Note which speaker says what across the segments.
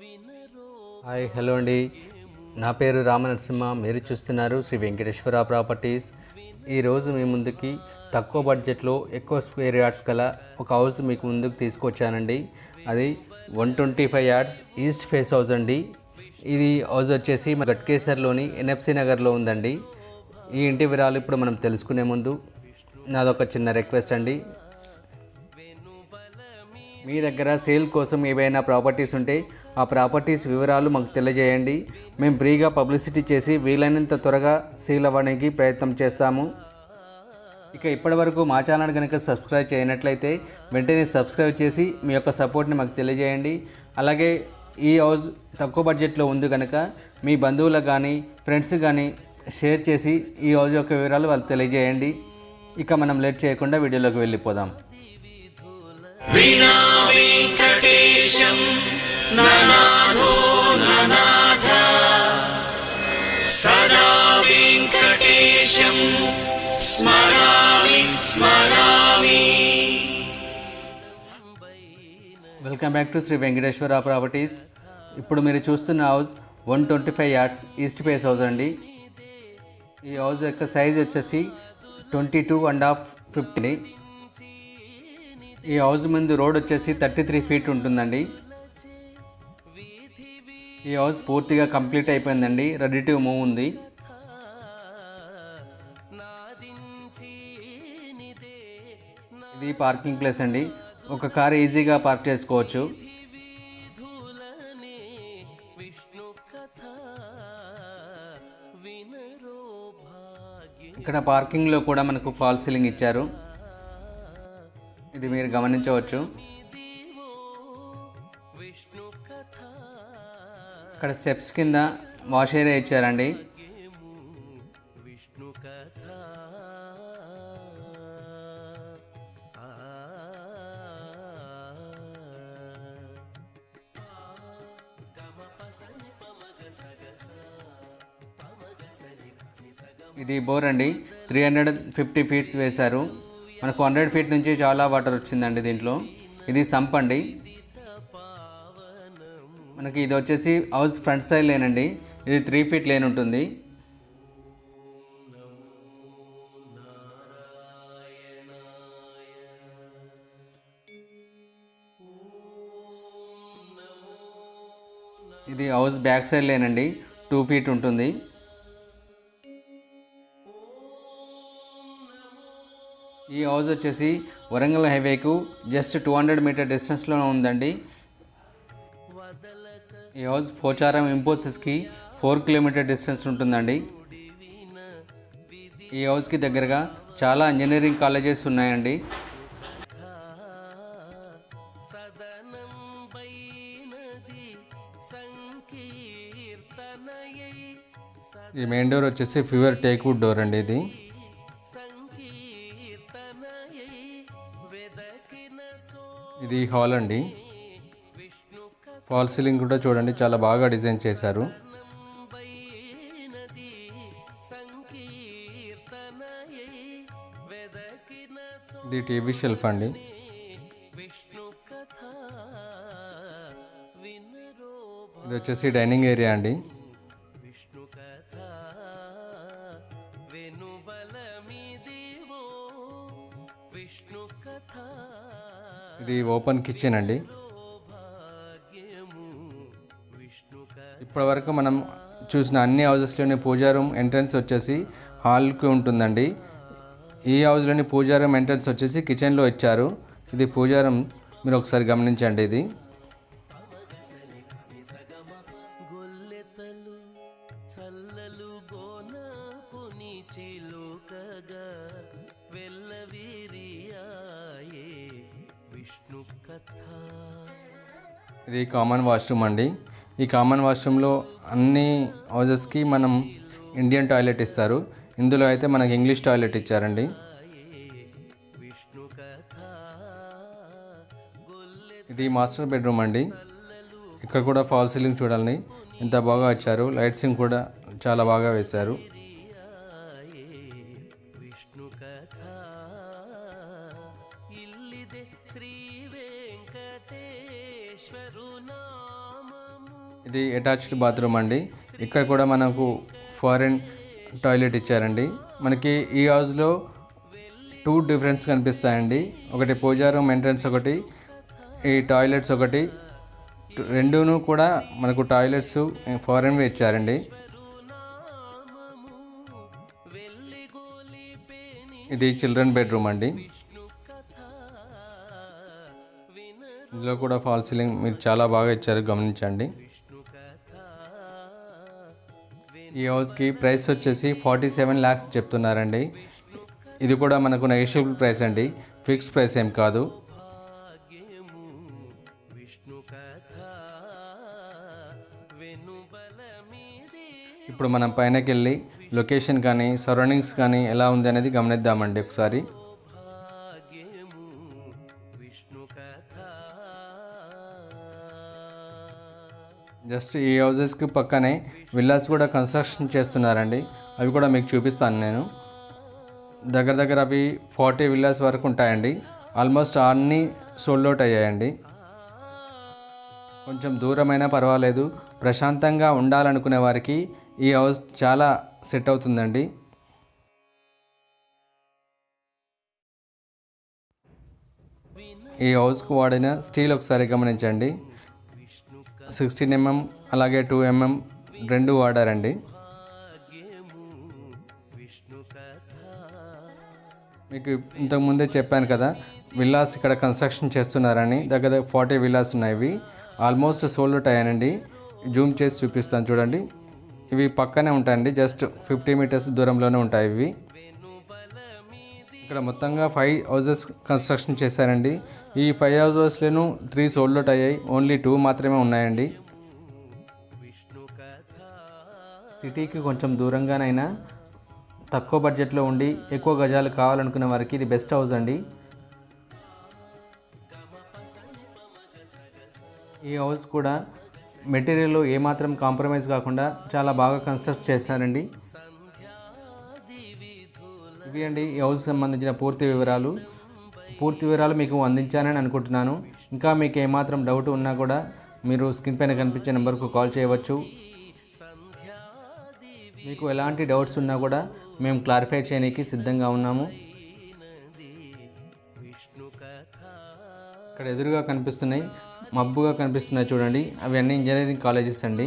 Speaker 1: Hi hello అండి, నా పేరు రామనరసింహ. మీరు చూస్తున్నారు శ్రీ వెంకటేశ్వర ప్రాపర్టీస్. ఈరోజు మీ ముందుకి తక్కువ బడ్జెట్లో ఎక్కువ స్క్వేర్ యార్డ్స్ గల ఒక హౌస్ మీకు ముందుకు తీసుకొచ్చానండి. అది 125 యార్డ్స్ ఈస్ట్ ఫేస్ హౌస్ అండి. ఇది హౌస్ వచ్చేసి గట్కేసర్లోని ఎన్ఎఫ్సి నగర్లో ఉందండి. ఈ ఇంటి వివరాలు ఇప్పుడు మనం తెలుసుకునే ముందు నాదొక చిన్న రిక్వెస్ట్ అండి. మీ దగ్గర సేల్ కోసం ఏవైనా ప్రాపర్టీస్ ఉంటే ఆ ప్రాపర్టీస్ వివరాలు మాకు తెలియజేయండి. మేము ఫ్రీగా పబ్లిసిటీ చేసి వీలైనంత త్వరగా సేల్ అవ్వడానికి ప్రయత్నం చేస్తాము. ఇక ఇప్పటివరకు మా ఛానల్ కనుక సబ్స్క్రైబ్ చేయనట్లయితే వెంటనే సబ్స్క్రైబ్ చేసి మీ యొక్క సపోర్ట్ని మాకు తెలియజేయండి. అలాగే ఈ హౌస్ తక్కువ బడ్జెట్లో ఉంది కనుక మీ బంధువులకు కానీ ఫ్రెండ్స్ కానీ షేర్ చేసి ఈ హౌస్ యొక్క వివరాలు వాళ్ళు తెలియజేయండి. ఇక మనం లేట్ చేయకుండా వీడియోలోకి వెళ్ళిపోదాం.
Speaker 2: వెంకటేశం ననాథో ననాథ సదా వెంకటేశం స్మరామి స్మరామి.
Speaker 1: Welcome back to Sri Venkateswara properties. ఇప్పుడు మీరు చూస్తున్న house 125 yards east face house అండి. ఈ హౌస్ యొక్క సైజ్ వచ్చేసి 22.5 50. ఈ హౌస్ ముందు రోడ్ వచ్చేసి 33 ఫీట్ ఉంటుందండి. ఈ హౌస్ పూర్తిగా కంప్లీట్ అయిపోయిందండి, రెడీ టు మూవ్ ఉంది. ఇది పార్కింగ్ ప్లేస్ అండి, ఒక కార్ ఈజీగా పార్క్ చేసుకోవచ్చు. ఇక్కడ పార్కింగ్లో కూడా మనకు ఫాల్ సీలింగ్ ఇచ్చారు, ఇది మీరు గమనించవచ్చు. ఇక్కడ స్టెప్స్ కింద వాష్ ఏరియా ఇచ్చారండి. ఇది బోర్ అండి, 350 ఫీట్స్ వేశారు. మనకు 100 ఫీట్ నుంచి చాలా వాటర్ వచ్చిందండి దీంట్లో. ఇది సంప్ అండి. మనకి ఇది వచ్చేసి హౌస్ ఫ్రంట్ సైడ్ లేన్ అండి. ఇది 3 ఫీట్ లేన్ ఉంటుంది. ఇది హౌస్ బ్యాక్ సైడ్ లేన్ అండి, 2 ఫీట్ ఉంటుంది. ఈ హౌస్ వచ్చేసి వరంగల్ హైవేకు జస్ట్ 200 మీటర్ డిస్టెన్స్లో ఉందండి. ఈ హౌస్ పోచారం ఇంపోసిస్కి 4 కిలోమీటర్ డిస్టెన్స్ ఉంటుందండి. ఈ హౌస్కి దగ్గరగా చాలా ఇంజనీరింగ్ కాలేజెస్ ఉన్నాయండి. ఈ మెయిన్ డోర్ వచ్చేసి ప్యూర్ టేక్వుడ్ డోర్ అండి. ఇది హాల్ అండి. ఫాల్ సీలింగ్ కూడా చూడండి, చాలా బాగా డిజైన్ చేశారు. ఇది టీవీ షెల్ఫ్ అండి. ఇది వచ్చేసి డైనింగ్ ఏరియా అండి. ఇది ఓపెన్ కిచెన్ అండి. ఇప్పటివరకు మనం చూసిన అన్ని హౌజెస్లోని పూజా రూమ్ ఎంట్రన్స్ వచ్చేసి హాల్కి ఉంటుందండి. ఈ హౌస్లోని పూజా రూమ్ ఎంట్రన్స్ వచ్చేసి కిచెన్లో ఇచ్చారు. ఇది పూజా రూమ్, మీరు ఒకసారి గమనించండి. ఇది ఇది కామన్ వాష్రూమ్ అండి. ఈ కామన్ వాష్రూమ్లో అన్ని హౌజెస్కి మనం ఇండియన్ టాయిలెట్ ఇస్తారు. ఇందులో అయితే మనకి ఇంగ్లీష్ టాయిలెట్ ఇచ్చారండి. ఇది మాస్టర్ బెడ్రూమ్ అండి. ఇక్కడ కూడా ఫాల్ సీలింగ్ చూడాలని ఎంత బాగా వచ్చారు. లైట్సింగ్ కూడా చాలా బాగా వేశారు.
Speaker 2: శ్రీ వెంకటేశ్వరు నామము
Speaker 1: ఇది అటాచ్డ్ బాత్రూమ్ అండి. ఇక్కడ కూడా మనకు ఫారెన్ టాయిలెట్ ఇచ్చారండి. మనకి ఈ హౌస్లో 2 డిఫరెన్స్ కనిపిస్తాయండి. ఒకటి పూజా రూమ్ ఎంట్రన్స్ ఒకటి, ఈ టాయిలెట్స్ ఒకటి. రెండూను కూడా మనకు టాయిలెట్స్ ఫారెన్వి ఇచ్చారండి. ఇది చిల్డ్రన్ బెడ్రూమ్ అండి. ఇందులో కూడా ఫాల్ సీలింగ్ మీరు చాలా బాగా ఇచ్చారు, గమనించండి. ఈ హౌస్కి ప్రైస్ వచ్చేసి 47 lakhs చెప్తున్నారండి. ఇది కూడా మనకు నెగోషియబుల్ ప్రైస్ అండి, ఫిక్స్ ప్రైస్ ఏం కాదు. ఇప్పుడు మనం పైనకి వెళ్ళి లొకేషన్ కానీ సరౌండింగ్స్ కానీ ఎలా ఉంది అనేది గమనిద్దామండి ఒకసారి. జస్ట్ ఈ హౌజెస్కి పక్కనే విల్లాస్ కూడా కన్స్ట్రక్షన్ చేస్తున్నారండి. అవి కూడా మీకు చూపిస్తాను నేను. దగ్గర దగ్గర అవి 40 విల్లాస్ వరకు ఉంటాయండి. ఆల్మోస్ట్ అన్నీ సోల్డ్ అవుట్ అయ్యాయండి. కొంచెం దూరమైనా పర్వాలేదు, ప్రశాంతంగా ఉండాలనుకునే వారికి ఈ హౌస్ చాలా సెట్ అవుతుందండి. ఈ హౌస్కు వాడిన స్టీల్ ఒకసారి గమనించండి. 16 mm అలాగే 2 mm రెండు వాడారండి. మీకు ఇంతకుముందే చెప్పాను కదా, విల్లాస్ ఇక్కడ కన్స్ట్రక్షన్ చేస్తున్నారని. దగ్గర 40 విల్లాస్ ఉన్నాయి. ఆల్మోస్ట్ సోల్డ్ అవుట్ అయ్యానండి. జూమ్ చేసి చూపిస్తాను చూడండి. ఇవి పక్కనే ఉంటాయండి, జస్ట్ 50 meters దూరంలోనే ఉంటాయి ఇవి. ఇక్కడ మొత్తంగా 5 houses కన్స్ట్రక్షన్ చేశారండి. ఈ 5 houses 3 సోల్డ్ అవుట్ అయ్యాయి, ఓన్లీ 2 మాత్రమే ఉన్నాయండి. సిటీకి కొంచెం దూరంగానైనా తక్కువ బడ్జెట్లో ఉండి ఎక్కువ గజాలు కావాలనుకునే వారికి ఇది బెస్ట్ హౌస్ అండి. ఈ హౌస్ కూడా మెటీరియల్ ఏమాత్రం కాంప్రమైజ్ కాకుండా చాలా బాగా కన్స్ట్రక్ట్ చేశారండి. ఇవి అండి ఈ హౌస్ సంబంధించిన పూర్తి వివరాలు మీకు అందించానని అనుకుంటున్నాను. ఇంకా మీకు ఏమాత్రం డౌట్ ఉన్నా కూడా మీరు స్క్రీన్ పైన కనిపించే నెంబర్కు కాల్ చేయవచ్చు. మీకు ఎలాంటి డౌట్స్ ఉన్నా కూడా మేము క్లారిఫై చేయడానికి సిద్ధంగా ఉన్నాము. ఇక్కడ ఎదురుగా కనిపిస్తున్నాయి, మబ్బుగా కనిపిస్తున్నాయి చూడండి, అవన్నీ ఇంజనీరింగ్ కాలేజెస్ అండి.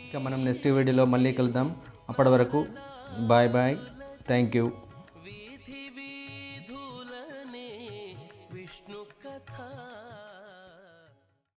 Speaker 1: ఇక మనం నెక్స్ట్ వీడియోలో మళ్ళీ కలుద్దాం. అప్పటి వరకు బాయ్ బాయ్, థ్యాంక్ యూ.